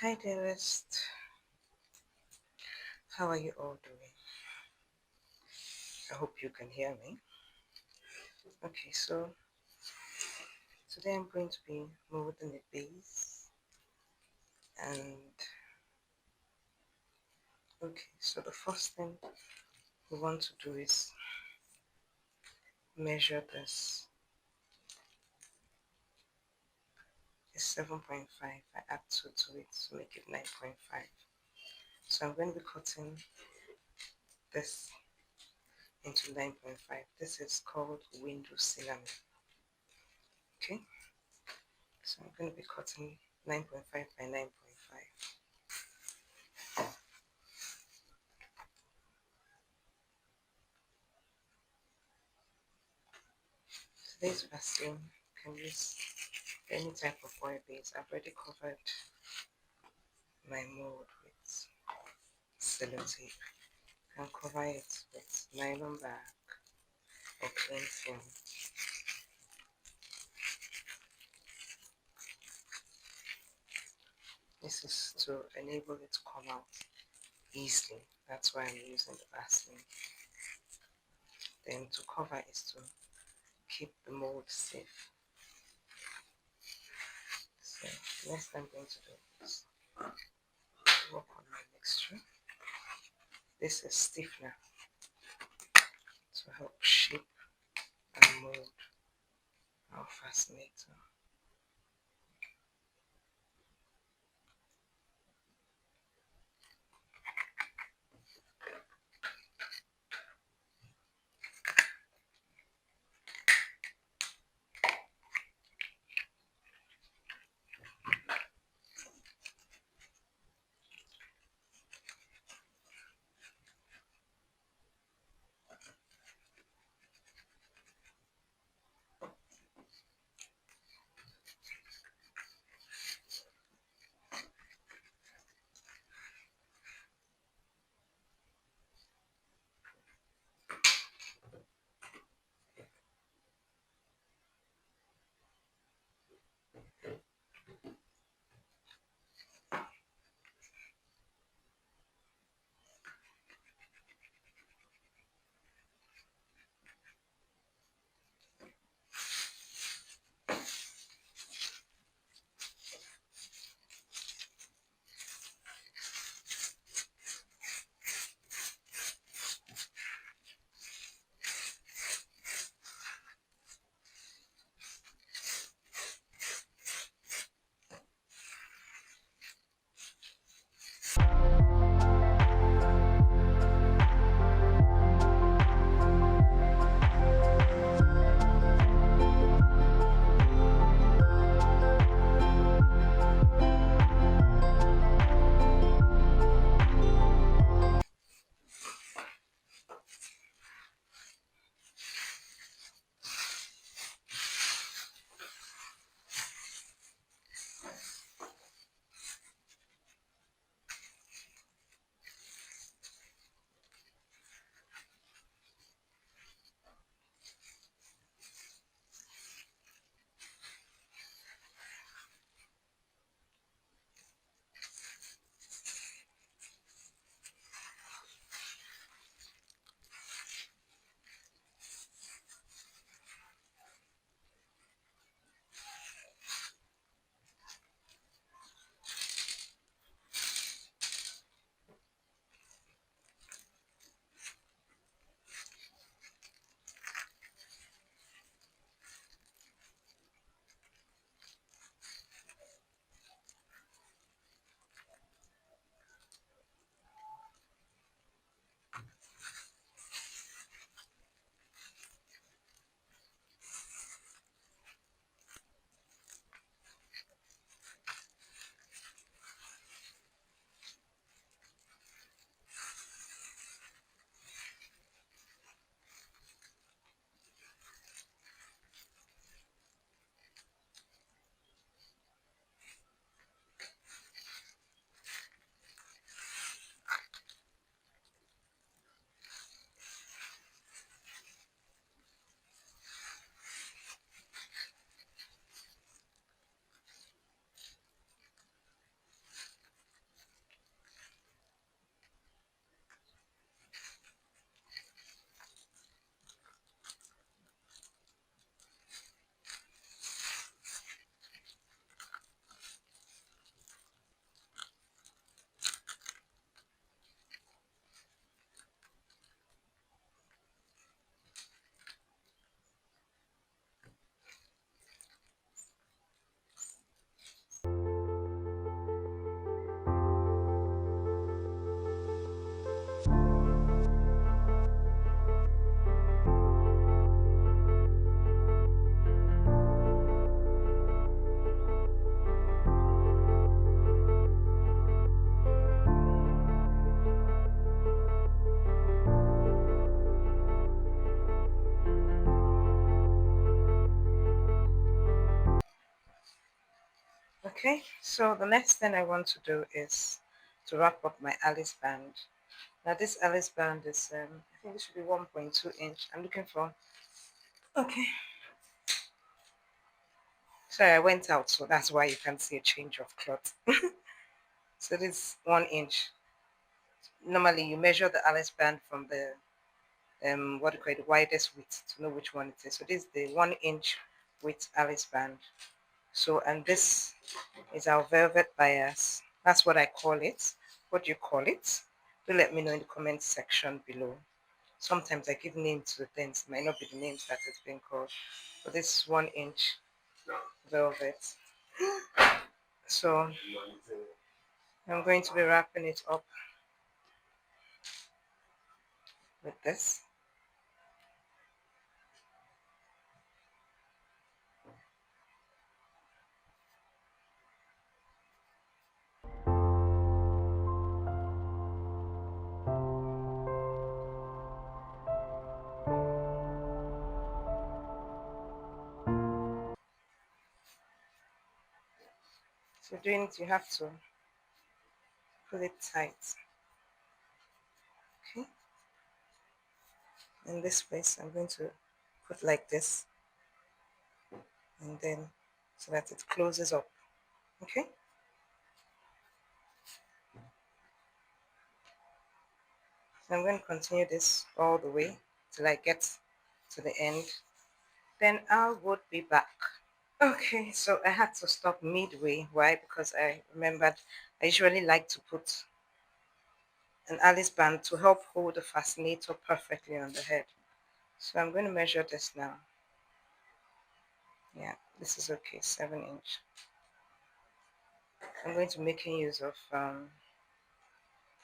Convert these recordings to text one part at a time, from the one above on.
Hi dearest, how are you all doing? I hope you can hear me. Okay, so today I'm going to be molding the base, and okay, so the first thing we want to do is measure this. It's 7.5. I add 2 to it to make it 9.5. So I'm going to be cutting this into 9.5. This is called window cinnamon. Okay, so I'm going to be cutting 9.5 by 9.5. Today's vaseline can use any type of oil base. I've already covered my mold with Celotape. You can cover it with nylon bag or plain film. This is to enable it to come out easily. That's why I'm using the vaseline. Then to cover is to keep the mold safe. So next I'm going to do is work on my mixture. This is Stiffner to help shape and mold our Fascinator. Okay, so the next thing I want to do is to wrap up my Alice band. Now this Alice band is, I think this should be 1.2 inch. I'm looking for, okay. Sorry, I went out, so that's why you can see a change of cloth. So this 1 inch. Normally you measure the Alice band from the, what do you call it, the widest width to know which one it is. So this is the 1 inch width Alice band. So, and this is our velvet bias. That's what I call it. What do you call it? Do let me know in the comment section below. Sometimes I give names to the things. It might not be the names that it's been called. But this is 1 inch velvet. So I'm going to be wrapping it up with this. So doing it, you have to pull it tight. Okay. In this place, I'm going to put like this, and then so that it closes up. Okay. So I'm going to continue this all the way till I get to the end. Then I would be back. Okay, so I had to stop midway. Why? Because I remembered I usually like to put an Alice band to help hold the fascinator perfectly on the head. So I'm going to measure this now. Yeah, this is okay, 7 inch. I'm going to be making use of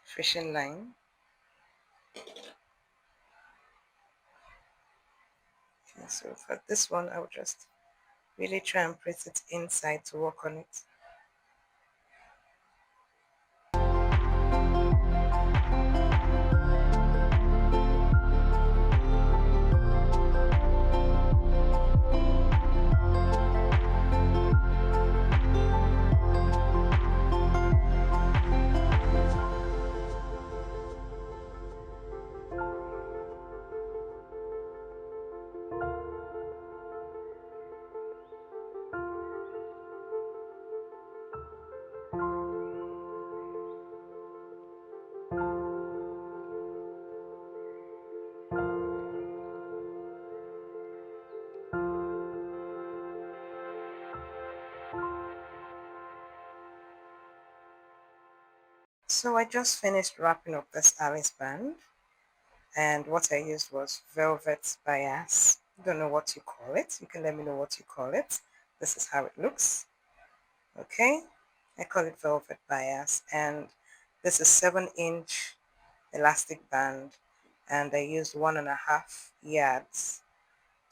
fishing line. Okay, so for this one, I will just really try and press it inside to work on it. So I just finished wrapping up this Alice band, and what I used was velvet bias. Don't know what you call it. You can let me know what you call it. This is how it looks. Okay, I call it velvet bias, and this is 7 inch elastic band, and I used 1.5 yards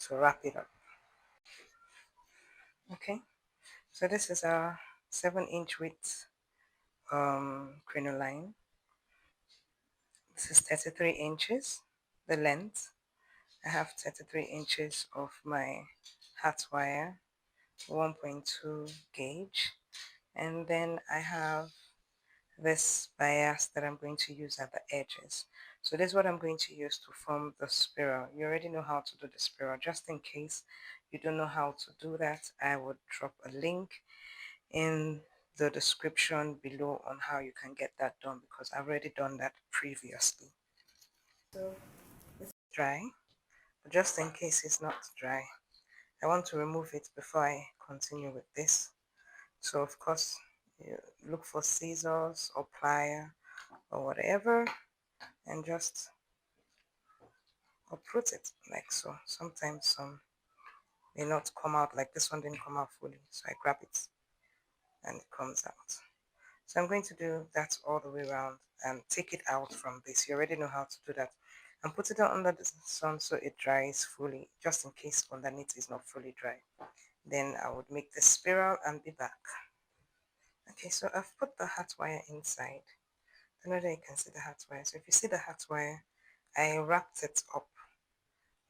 to wrap it up. Okay, so this is a 7 inch width crinoline. This is 33 inches, the length. I have 33 inches of my hat wire, 1.2 gauge, and then I have this bias that I'm going to use at the edges. So this is what I'm going to use to form the spiral. You already know how to do the spiral. Just in case you don't know how to do that, I would drop a link in the description below on how you can get that done, because I've already done that previously. So it's dry, but just in case it's not dry, I want to remove it before I continue with this. So of course, you look for scissors or plier or whatever, and just uproot it like so. Sometimes some may not come out, like this one didn't come out fully, so I grab it and it comes out. So I'm going to do that all the way around and take it out from this. You already know how to do that. And put it under the sun so it dries fully, just in case underneath is not fully dry. Then I would make the spiral and be back. Okay, so I've put the hat wire inside. I know that you can see the hat wire. So if you see the hat wire, I wrapped it up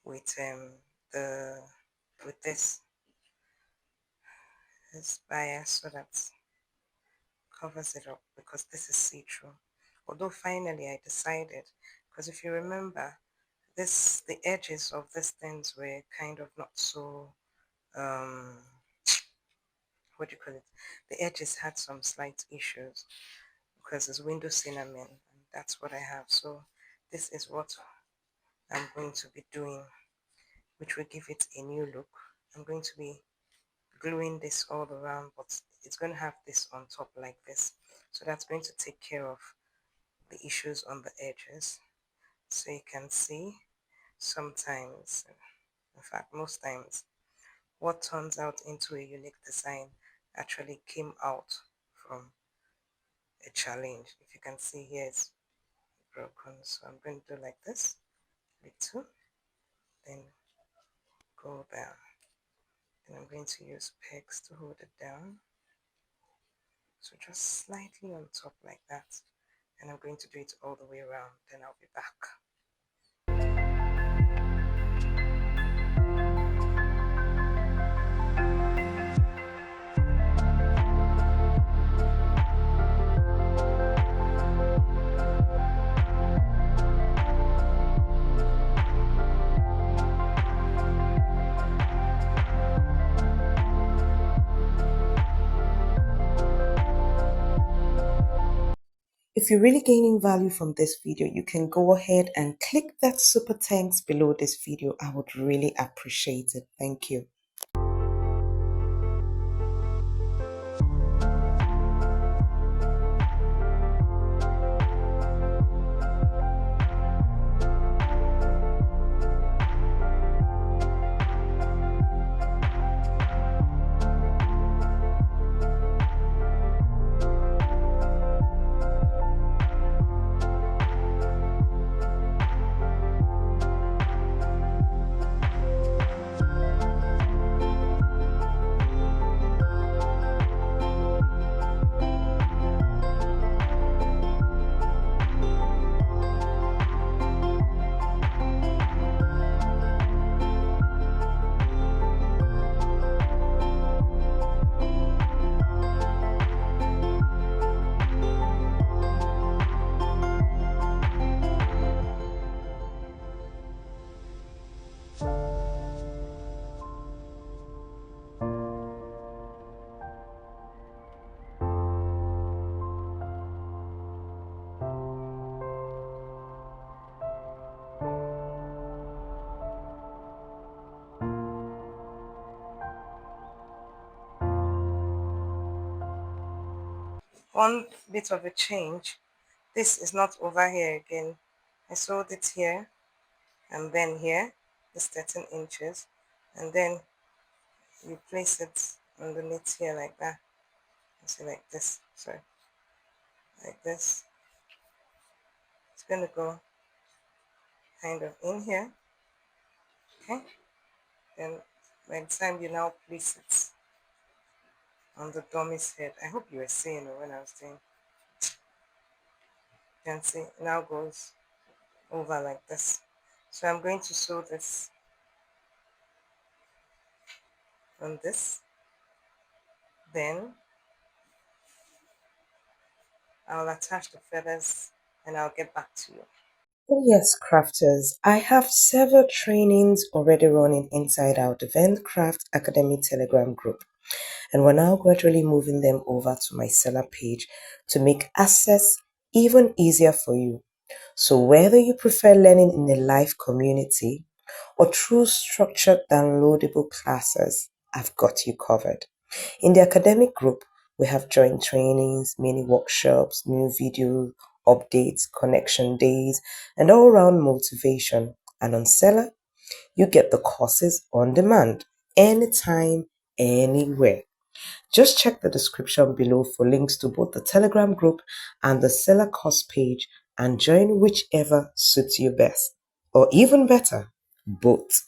with the with this bias so that covers it up because this is see-through. Although finally I decided, because if you remember, the edges of these things were kind of not so, what do you call it? The edges had some slight issues because it's window cinnamon, and that's what I have. So this is what I'm going to be doing, which will give it a new look. I'm going to be gluing this all around, but it's going to have this on top like this. So that's going to take care of the issues on the edges. So you can see sometimes, in fact most times, what turns out into a unique design actually came out from a challenge. If you can see here, it's broken. So I'm going to do like this, little, then go down. And I'm going to use pegs to hold it down. So just slightly on top like that. And I'm going to do it all the way around. Then I'll be back. If you're really gaining value from this video, you can go ahead and click that super thanks below this video. I would really appreciate it. Thank you. One bit of a change, this is not over here again. I sewed it here and then here, this 13 inches, and then you place it underneath here like that. See, like this, sorry, like this. It's going to go kind of in here, okay? Then by the time you now place it on the dummy's head, I hope you were seeing it when I was doing. You can see it now goes over like this. So I'm going to sew this on this, then I'll attach the feathers and I'll get back to you. Oh yes, crafters, I have several trainings already running inside our Dvent Craft Academy Telegram group, and we're now gradually moving them over to my seller page to make access even easier for you. So whether you prefer learning in a live community or through structured downloadable classes, I've got you covered. In the academic group, we have joint trainings, mini workshops, new video updates, connection days, and all-round motivation. And on Seller, you get the courses on demand, anytime, anywhere. Just check the description below for links to both the Telegram group and the Seller course page and join whichever suits you best. Or even better, both.